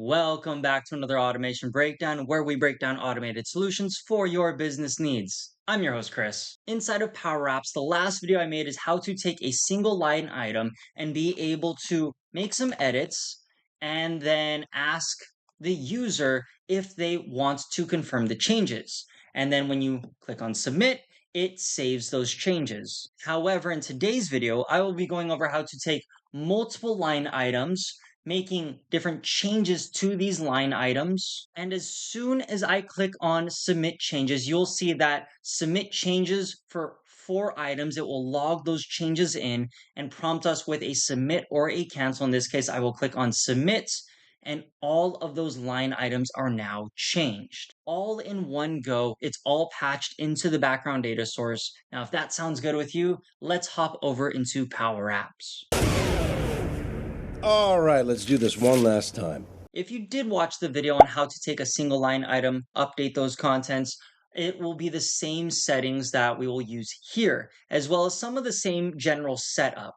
Welcome back to another automation breakdown where we break down automated solutions for your business needs. I'm your host, Chris. Inside of Power Apps, the last video I made is how to take a single line item and be able to make some edits and then ask the user if they want to confirm the changes. And then when you click on submit, it saves those changes. However, in today's video, I will be going over how to take multiple line items, making different changes to these line items. And as soon as I click on submit changes, you'll see that submit changes for 4 items. It will log those changes in and prompt us with a submit or a cancel. In this case, I will click on submit and all of those line items are now changed. All in one go, it's all patched into the background data source. Now, if that sounds good with you, let's hop over into Power Apps. All right, let's do this one last time. If you did watch the video on how to take a single line item, update those contents, it will be the same settings that we will use here, as well as some of the same general setup.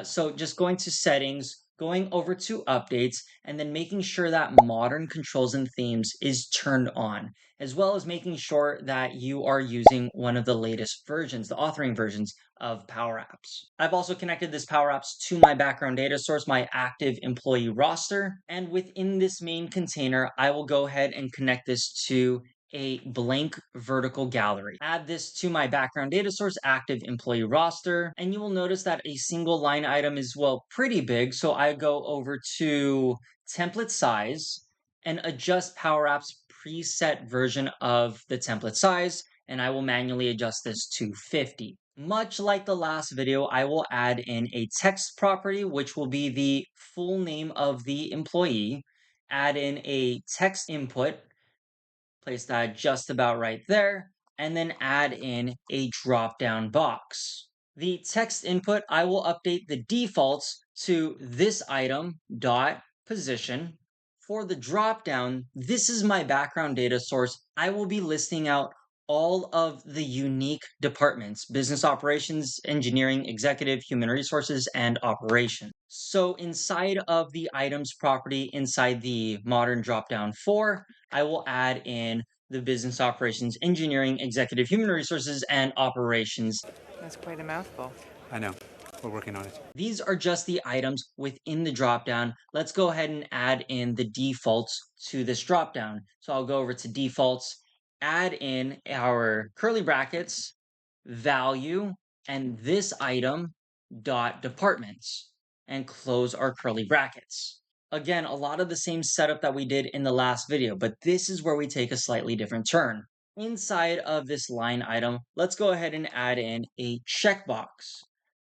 So just going to settings, going over to updates, and then making sure that modern controls and themes is turned on, as well as making sure that you are using one of the latest versions, the authoring versions of Power Apps. I've also connected this Power Apps to my background data source, my active employee roster. And within this main container, I will go ahead and connect this to a blank vertical gallery. Add this to my background data source, active employee roster, and you will notice that a single line item is, well, pretty big. So I go over to template size and adjust Power Apps preset version of the template size, and I will manually adjust this to 50. Much like the last video, I will add in a text property, which will be the full name of the employee, add in a text input, place that just about right there, and then add in a drop-down box. The text input, I will update the defaults to this item dot position. For the drop-down, this is my background data source. I will be listing out all of the unique departments: business operations, engineering, executive, human resources, and operations. So inside of the items property, inside the modern drop-down 4, I will add in the business operations, engineering, executive, human resources, and operations. That's quite a mouthful. I know. We're working on it. These are just the items within the dropdown. Let's go ahead and add in the defaults to this dropdown. So I'll go over to defaults, add in our curly brackets, value, and this item dot departments, and close our curly brackets. Again, a lot of the same setup that we did in the last video, but this is where we take a slightly different turn. Inside of this line item, let's go ahead and add in a checkbox.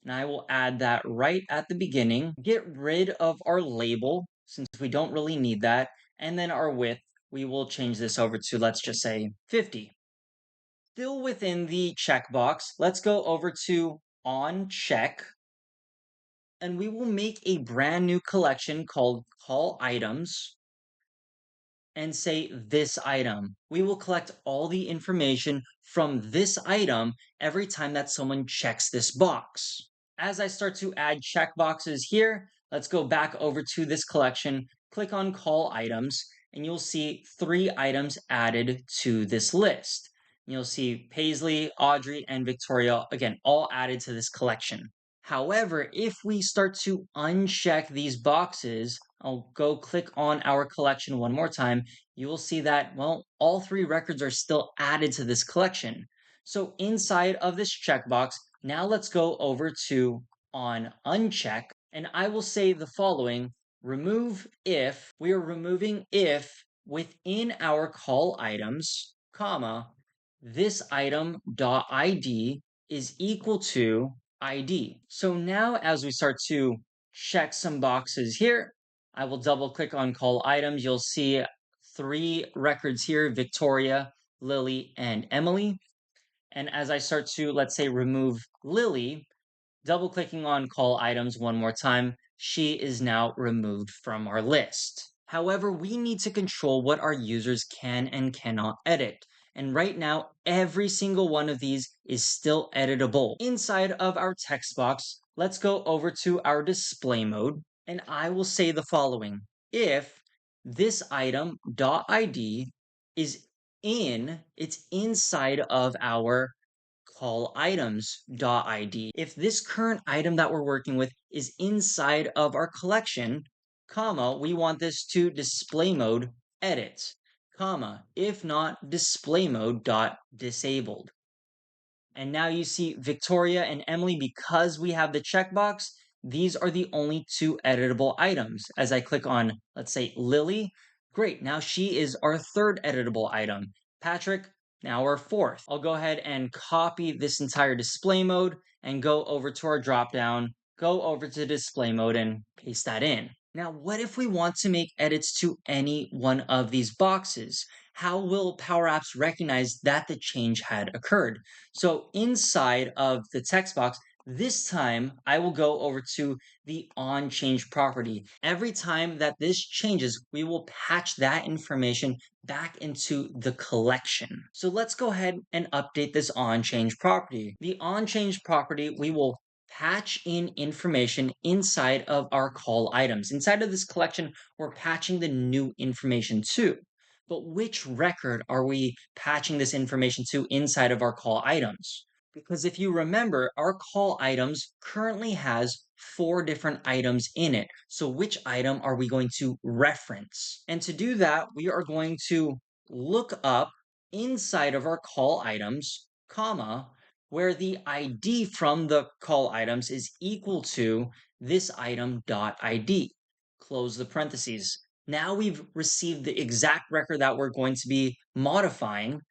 And I will add that right at the beginning. Get rid of our label since we don't really need that. And then our width, we will change this over to, let's just say, 50. Still within the checkbox, let's go over to OnCheck, and we will make a brand new collection called Call Items and say this item. We will collect all the information from this item every time that someone checks this box. As I start to add checkboxes here, let's go back over to this collection, click on Call Items, and you'll see 3 items added to this list. You'll see Paisley, Audrey, and Victoria, again, all added to this collection. However, if we start to uncheck these boxes, I'll go click on our collection one more time, you will see that, well, all 3 records are still added to this collection. So inside of this checkbox, now let's go over to on uncheck, and I will say the following: remove if. We are removing if within our call items, comma, this item dot ID is equal to ID. So now as we start to check some boxes here, I will double click on call items. You'll see 3 records here: Victoria, Lily, and Emily. And as I start to, let's say, remove Lily, double clicking on call items one more time, she is now removed from our list. However, we need to control what our users can and cannot edit. And right now, every single one of these is still editable. Inside of our text box, let's go over to our display mode, and I will say the following: if this item dot ID is it's inside of our call items dot ID. If this current item that we're working with is inside of our collection, comma, we want this to display mode edit, comma, if not display mode dot disabled. And now you see Victoria and Emily, because we have the checkbox, these are the only two editable items. As I click on, let's say, Lily, great, now she is our third editable item. Patrick, now our fourth. I'll go ahead and copy this entire display mode and go over to our dropdown, go over to display mode and paste that in. Now, what if we want to make edits to any one of these boxes? How will Power Apps recognize that the change had occurred? So inside of the text box, this time I will go over to the OnChange property. Every time that this changes, we will patch that information back into the collection. So let's go ahead and update this OnChange property. The OnChange property, we will patch in information inside of our call items. Inside of this collection, we're patching the new information too. But which record are we patching this information to inside of our call items? Because if you remember, our call items currently has 4 different items in it. So which item are we going to reference? And to do that, we are going to look up inside of our call items, comma, where the ID from the call items is equal to this item dot ID. Close the parentheses. Now we've received the exact record that we're going to be modifying,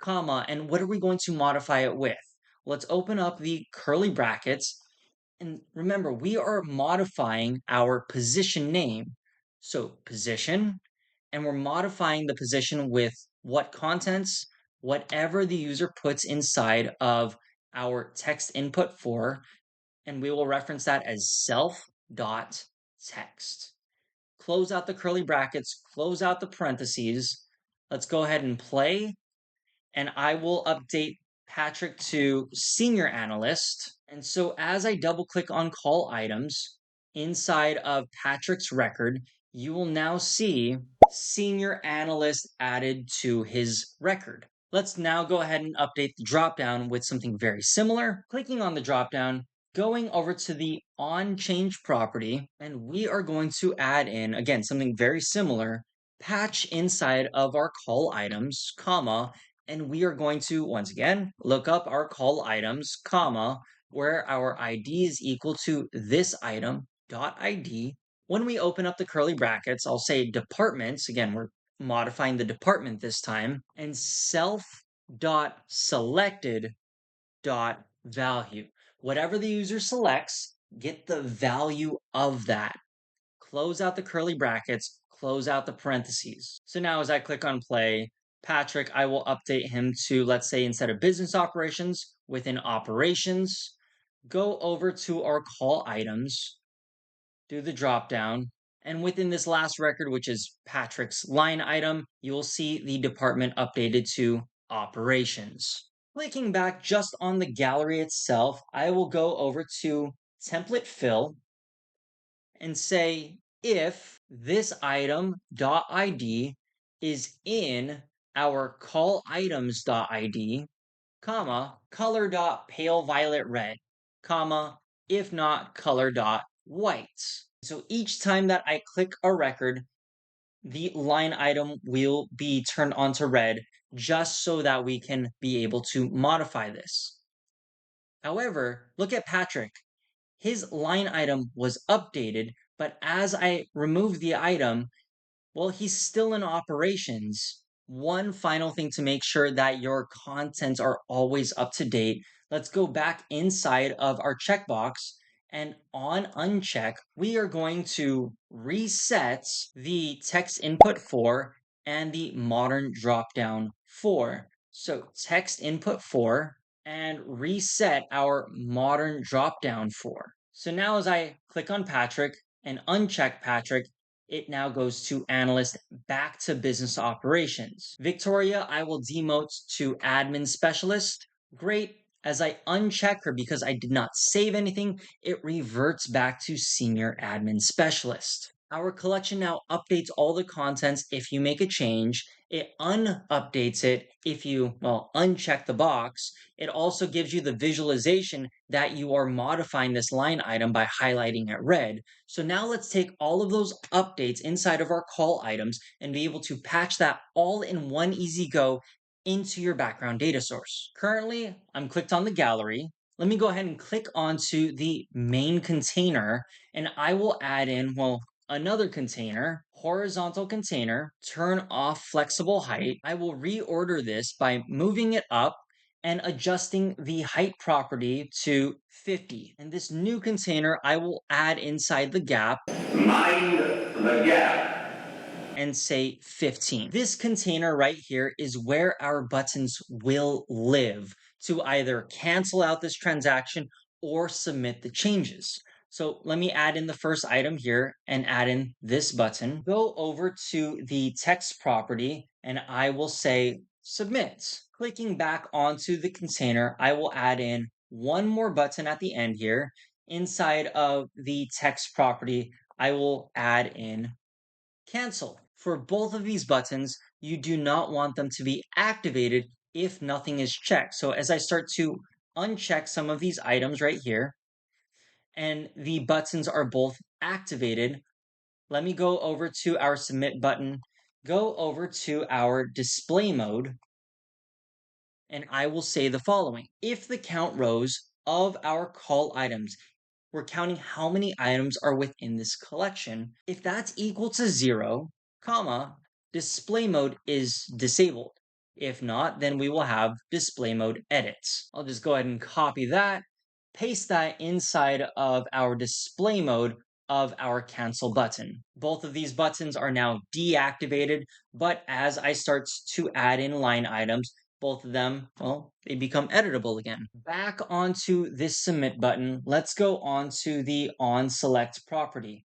comma, and what are we going to modify it with? Let's open up the curly brackets. And remember, we are modifying our position name. So position, and we're modifying the position with what contents, whatever the user puts inside of our text input for, and we will reference that as self.text. Close out the curly brackets, close out the parentheses. Let's go ahead and play, and I will update Patrick to senior analyst. And so as I double click on call items inside of Patrick's record, you will now see senior analyst added to his record. Let's now go ahead and update the dropdown with something very similar. Clicking on the dropdown, going over to the OnChange property, and we are going to add in, again, something very similar, patch inside of our call items, comma, and we are going to, once again, look up our call items, comma, where our ID is equal to this item dot ID. When we open up the curly brackets, I'll say departments. Again, we're modifying the department this time, and self dot selected dot value. Whatever the user selects, get the value of that. Close out the curly brackets, close out the parentheses. So now as I click on play, Patrick, I will update him to, let's say, instead of business operations, within operations, go over to our call items, do the drop down, and within this last record, which is Patrick's line item, you'll see the department updated to operations. Clicking back just on the gallery itself, I will go over to template fill and say if this item dot ID is in our call items dot ID, comma, color dot pale violet red, comma, if not color dot white. So each time that I click a record, the line item will be turned onto red just so that we can be able to modify this. However, look at Patrick. His line item was updated, but as I remove the item, well, he's still in operations. One final thing to make sure that your contents are always up to date. Let's go back inside of our checkbox, and on uncheck, we are going to reset the text input for and the modern dropdown for. So text input for and reset our modern dropdown for. So now as I click on Patrick and uncheck Patrick, it now goes to analyst back to business operations. Victoria, I will demote to admin specialist. Great. As I uncheck her because I did not save anything, it reverts back to senior admin specialist. Our collection now updates all the contents if you make a change. It unupdates it if you, well, uncheck the box. It also gives you the visualization that you are modifying this line item by highlighting it red. So now let's take all of those updates inside of our call items and be able to patch that all in one easy go into your background data source. Currently, I'm clicked on the gallery. Let me go ahead and click onto the main container, and I will add in, well, another container, horizontal container, turn off flexible height. I will reorder this by moving it up and adjusting the height property to 50. And this new container, I will add inside the gap. Mind the gap. And say 15. This container right here is where our buttons will live to either cancel out this transaction or submit the changes. So let me add in the first item here and add in this button. Go over to the text property and I will say submit. Clicking back onto the container, I will add in one more button at the end here. Inside of the text property, I will add in cancel. For both of these buttons, you do not want them to be activated if nothing is checked. So as I start to uncheck some of these items right here, and the buttons are both activated, let me go over to our submit button, go over to our display mode, and I will say the following. If the count rows of our call items, we're counting how many items are within this collection. If that's equal to 0, comma, display mode is disabled. If not, then we will have display mode edits. I'll just go ahead and copy that, paste that inside of our display mode of our cancel button. Both of these buttons are now deactivated, but as I start to add in line items, both of them, well, they become editable again. Back onto this submit button, let's go on to the OnSelect property.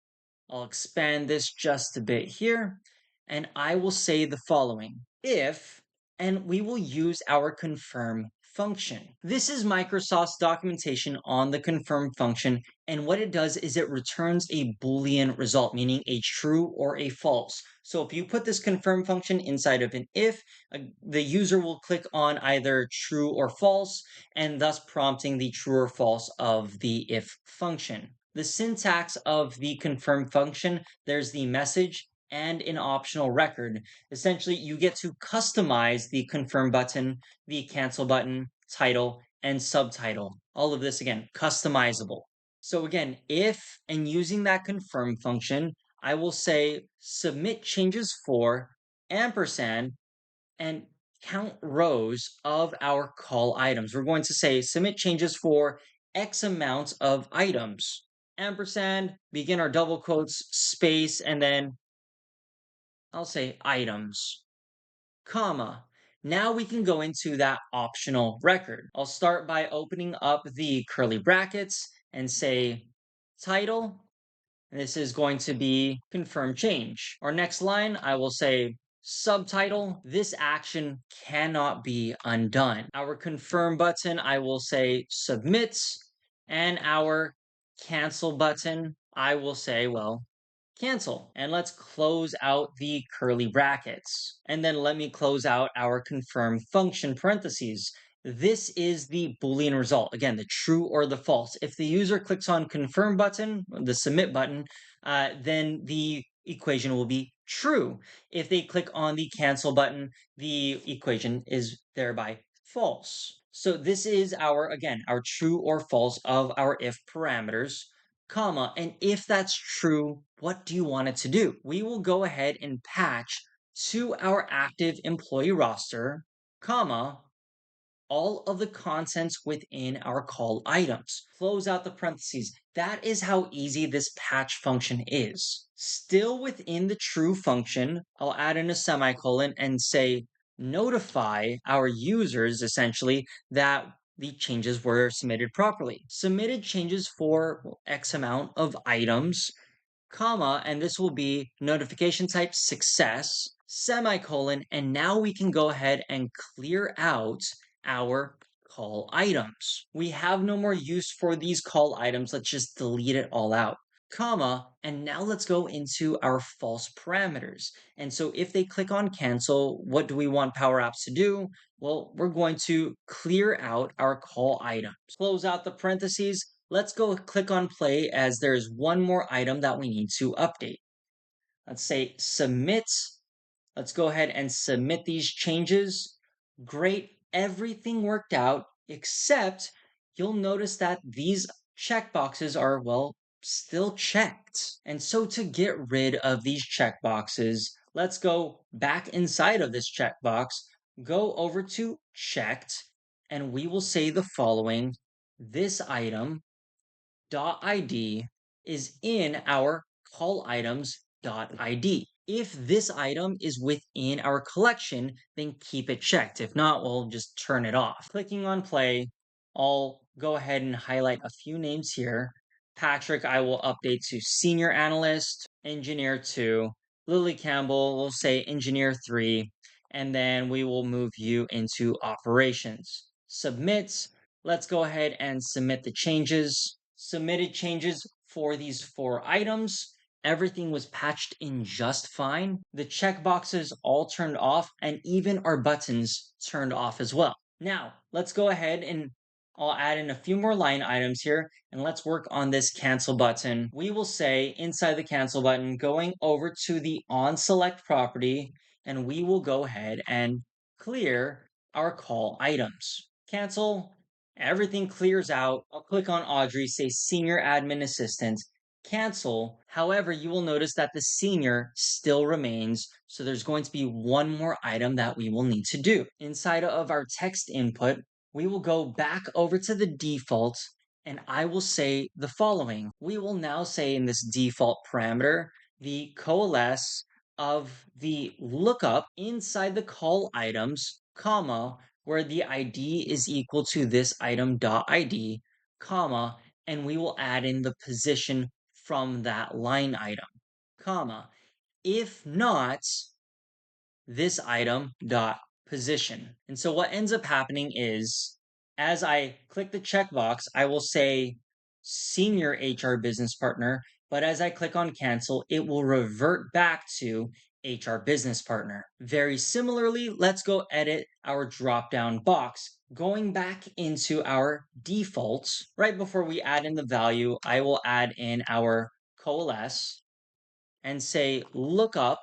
I'll expand this just a bit here, and I will say the following. If, and we will use our confirm function. This is Microsoft's documentation on the confirm function, and what it does is it returns a Boolean result, meaning a true or a false. So if you put this confirm function inside of an if, the user will click on either true or false, and thus prompting the true or false of the if function. The syntax of the confirm function, there's the message and an optional record. Essentially, you get to customize the confirm button, the cancel button, title, and subtitle. All of this, again, customizable. So again, if and using that confirm function, I will say submit changes for ampersand and count rows of our call items. We're going to say submit changes for X amount of items. Ampersand, begin our double quotes, space, and then I'll say items, comma. Now we can go into that optional record. I'll start by opening up the curly brackets and say title. This is going to be confirm change. Our next line, I will say subtitle. This action cannot be undone. Our confirm button, I will say submits. And our cancel button, I will say, well, cancel. And let's close out the curly brackets. And then let me close out our confirm function parentheses. This is the Boolean result. Again, the true or the false. If the user clicks on confirm button, the submit button, then the equation will be true. If they click on the cancel button, the equation is thereby false. So this is our, again, our true or false of our if parameters, comma, and if that's true, what do you want it to do? We will go ahead and patch to our active employee roster, comma, all of the contents within our call items. Close out the parentheses. That is how easy this patch function is. Still within the true function, I'll add in a semicolon and say notify our users essentially that the changes were submitted properly. Submitted changes for X amount of items, comma, and this will be notification type success, semicolon, and now we can go ahead and clear out our call items. We have no more use for these call items. Let's just delete it all out. comma, and now let's go into our false parameters. And so if they click on cancel, what do we want Power Apps to do? Well, we're going to clear out our call items. Close out the parentheses. Let's go click on play as there's one more item that we need to update. Let's say submit. Let's go ahead and submit these changes. Great, everything worked out, except you'll notice that these checkboxes are, well, still checked. And so to get rid of these checkboxes, let's go back inside of this checkbox, go over to checked, and we will say the following: this item .id is in our call items .id. If this item is within our collection, then keep it checked. If not, we'll just turn it off. Clicking on play, I'll go ahead and highlight a few names here. Patrick, I will update to Senior Analyst, Engineer 2. Lily Campbell, we'll say Engineer 3. And then we will move you into Operations. Submit. Let's go ahead and submit the changes. Submitted changes for these 4 items. Everything was patched in just fine. The checkboxes all turned off, and even our buttons turned off as well. Now, let's go ahead and I'll add in a few more line items here, and let's work on this cancel button. We will say inside the cancel button, going over to the OnSelect property, and we will go ahead and clear our call items. Cancel. Everything clears out. I'll click on Audrey, say Senior Admin Assistant, cancel. However, you will notice that the senior still remains, so there's going to be one more item that we will need to do. Inside of our text input, we will go back over to the default, and I will say the following. We will now say in this default parameter, the coalesce of the lookup inside the call items, comma, where the ID is equal to this item.id, comma, and we will add in the position from that line item, comma. If not, this item dot position. And so what ends up happening is, as I click the checkbox, I will say Senior HR Business Partner, but as I click on cancel, it will revert back to HR Business Partner. Very similarly, let's go edit our drop-down box. Going back into our defaults, right before we add in the value, I will add in our coalesce and say lookup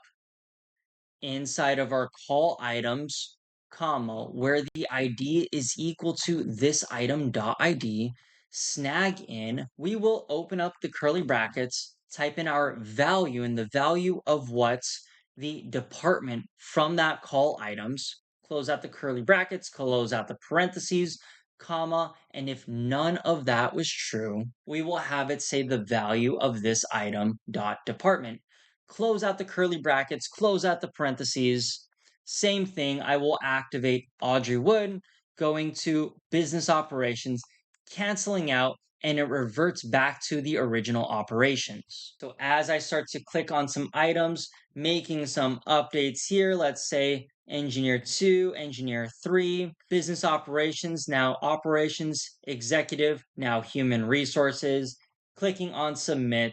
inside of our call items, comma, where the ID is equal to this item.id, snag in, we will open up the curly brackets, type in our value and the value of what's the department from that call items, close out the curly brackets, close out the parentheses, comma, and if none of that was true, we will have it say the value of this item dot department. Close out the curly brackets, close out the parentheses. Same thing, I will activate Audrey Wood, going to business operations, canceling out, and it reverts back to the original operations. So as I start to click on some items, making some updates here, let's say Engineer 2, Engineer 3, Business Operations, now Operations, Executive, now Human Resources, clicking on Submit.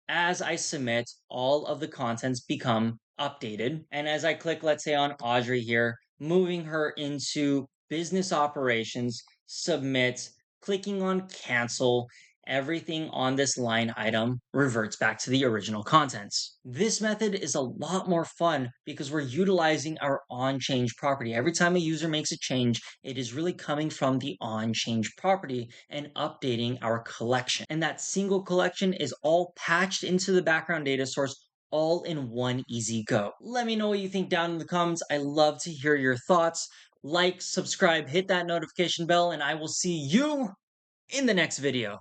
As I submit, all of the contents become updated. And as I click, let's say on Audrey here, moving her into business operations, submit, clicking on cancel, everything on this line item reverts back to the original contents. This method is a lot more fun because we're utilizing our OnChange property. Every time a user makes a change, it is really coming from the OnChange property and updating our collection. And that single collection is all patched into the background data source all in one easy go. Let me know what you think down in the comments. I love to hear your thoughts. Like, subscribe, hit that notification bell, and I will see you in the next video.